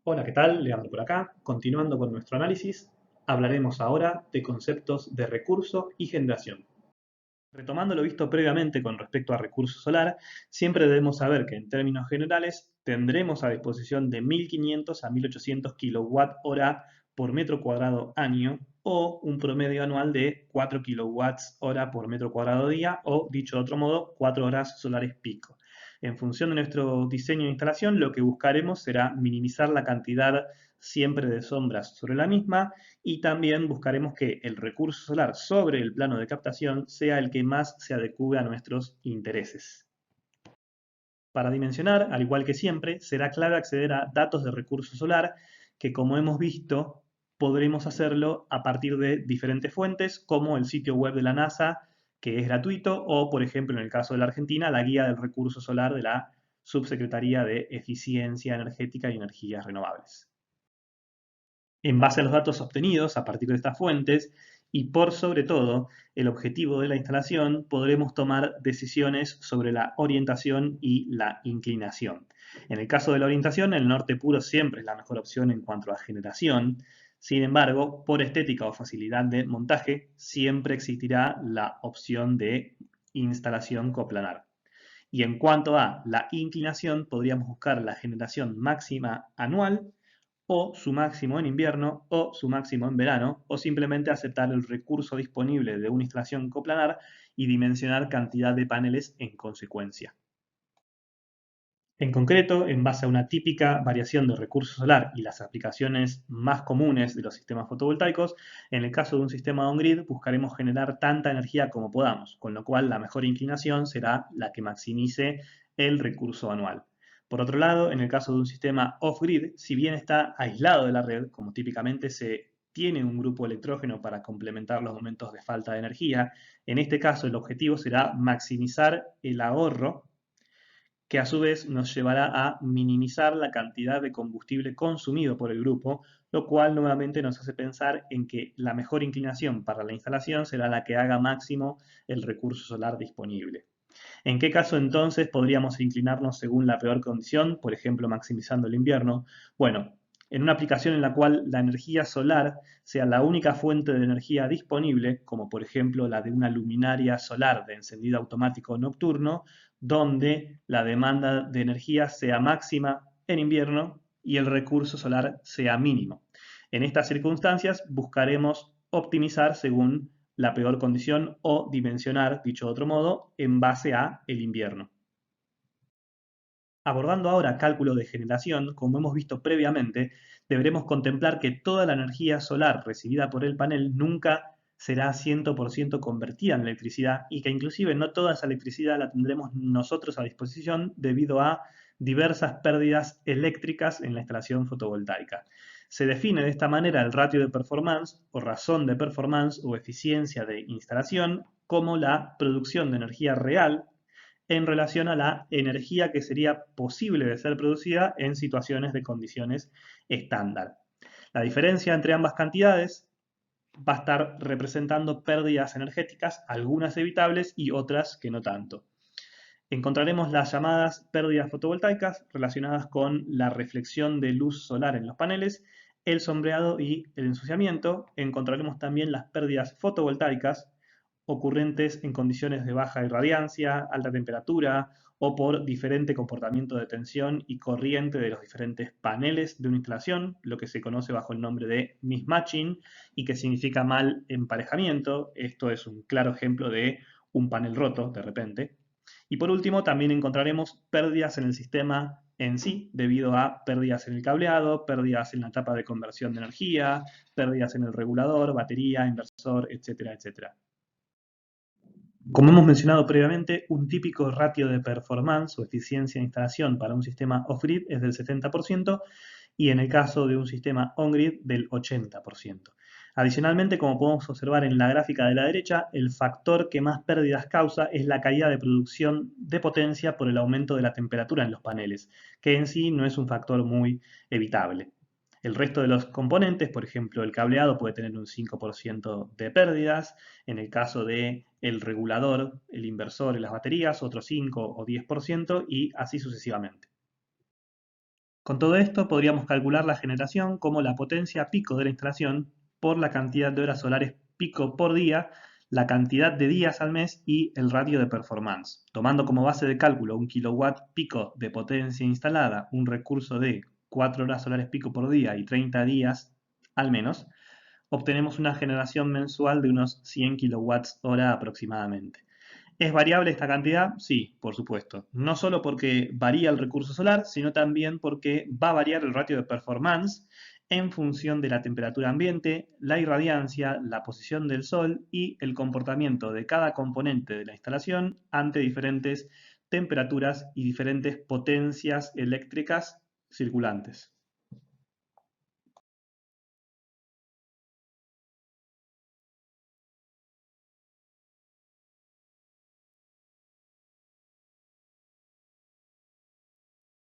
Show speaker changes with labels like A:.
A: Hola, ¿qué tal? Leandro por acá. Continuando con nuestro análisis, hablaremos ahora de conceptos de recurso y generación. Retomando lo visto previamente con respecto a recurso solar, siempre debemos saber que en términos generales tendremos a disposición de 1500 a 1800 kWh por metro cuadrado año o un promedio anual de 4 kWh por metro cuadrado día o, dicho de otro modo, 4 horas solares pico. En función de nuestro diseño de instalación, lo que buscaremos será minimizar la cantidad siempre de sombras sobre la misma y también buscaremos que el recurso solar sobre el plano de captación sea el que más se adecue a nuestros intereses. Para dimensionar, al igual que siempre, será clave acceder a datos de recurso solar que, como hemos visto, podremos hacerlo a partir de diferentes fuentes, como el sitio web de la NASA, que es gratuito, o, por ejemplo, en el caso de la Argentina, la guía del recurso solar de la Subsecretaría de Eficiencia Energética y Energías Renovables. En base a los datos obtenidos a partir de estas fuentes y por sobre todo el objetivo de la instalación, podremos tomar decisiones sobre la orientación y la inclinación. En el caso de la orientación, el norte puro siempre es la mejor opción en cuanto a generación. Sin embargo, por estética o facilidad de montaje, siempre existirá la opción de instalación coplanar. Y en cuanto a la inclinación, podríamos buscar la generación máxima anual o su máximo en invierno o su máximo en verano, o simplemente aceptar el recurso disponible de una instalación coplanar y dimensionar cantidad de paneles en consecuencia. En concreto, en base a una típica variación de recurso solar y las aplicaciones más comunes de los sistemas fotovoltaicos, en el caso de un sistema on-grid buscaremos generar tanta energía como podamos, con lo cual la mejor inclinación será la que maximice el recurso anual. Por otro lado, en el caso de un sistema off-grid, si bien está aislado de la red, como típicamente se tiene un grupo electrógeno para complementar los momentos de falta de energía, en este caso el objetivo será maximizar el ahorro que a su vez nos llevará a minimizar la cantidad de combustible consumido por el grupo, lo cual nuevamente nos hace pensar en que la mejor inclinación para la instalación será la que haga máximo el recurso solar disponible. ¿En qué caso entonces podríamos inclinarnos según la peor condición, por ejemplo maximizando el invierno? Bueno, en una aplicación en la cual la energía solar sea la única fuente de energía disponible, como por ejemplo la de una luminaria solar de encendido automático nocturno, donde la demanda de energía sea máxima en invierno y el recurso solar sea mínimo. En estas circunstancias buscaremos optimizar según la peor condición o dimensionar, dicho de otro modo, en base a el invierno. Abordando ahora cálculo de generación, como hemos visto previamente, deberemos contemplar que toda la energía solar recibida por el panel nunca será 100% convertida en electricidad y que inclusive no toda esa electricidad la tendremos nosotros a disposición debido a diversas pérdidas eléctricas en la instalación fotovoltaica. Se define de esta manera el ratio de performance o razón de performance o eficiencia de instalación como la producción de energía real en relación a la energía que sería posible de ser producida en situaciones de condiciones estándar. La diferencia entre ambas cantidades va a estar representando pérdidas energéticas, algunas evitables y otras que no tanto. Encontraremos las llamadas pérdidas fotovoltaicas relacionadas con la reflexión de luz solar en los paneles, el sombreado y el ensuciamiento. Encontraremos también las pérdidas fotovoltaicas ocurrentes en condiciones de baja irradiancia, alta temperatura o por diferente comportamiento de tensión y corriente de los diferentes paneles de una instalación, lo que se conoce bajo el nombre de mismatching y que significa mal emparejamiento. Esto es un claro ejemplo de un panel roto de repente. Y por último, también encontraremos pérdidas en el sistema en sí, debido a pérdidas en el cableado, pérdidas en la etapa de conversión de energía, pérdidas en el regulador, batería, inversor, etcétera, etcétera. Como hemos mencionado previamente, un típico ratio de performance o eficiencia de instalación para un sistema off-grid es del 70% y en el caso de un sistema on-grid del 80%. Adicionalmente, como podemos observar en la gráfica de la derecha, el factor que más pérdidas causa es la caída de producción de potencia por el aumento de la temperatura en los paneles, que en sí no es un factor muy evitable. El resto de los componentes, por ejemplo, el cableado puede tener un 5% de pérdidas, en el caso de el regulador, el inversor y las baterías, otro 5 o 10% y así sucesivamente. Con todo esto podríamos calcular la generación como la potencia pico de la instalación por la cantidad de horas solares pico por día, la cantidad de días al mes y el radio de performance. Tomando como base de cálculo un kilowatt pico de potencia instalada, un recurso de 4 horas solares pico por día y 30 días al menos, obtenemos una generación mensual de unos 100 kilowatts hora aproximadamente. ¿Es variable esta cantidad? Sí, por supuesto. No solo porque varía el recurso solar, sino también porque va a variar el ratio de performance en función de la temperatura ambiente, la irradiancia, la posición del sol y el comportamiento de cada componente de la instalación ante diferentes temperaturas y diferentes potencias eléctricas circulantes.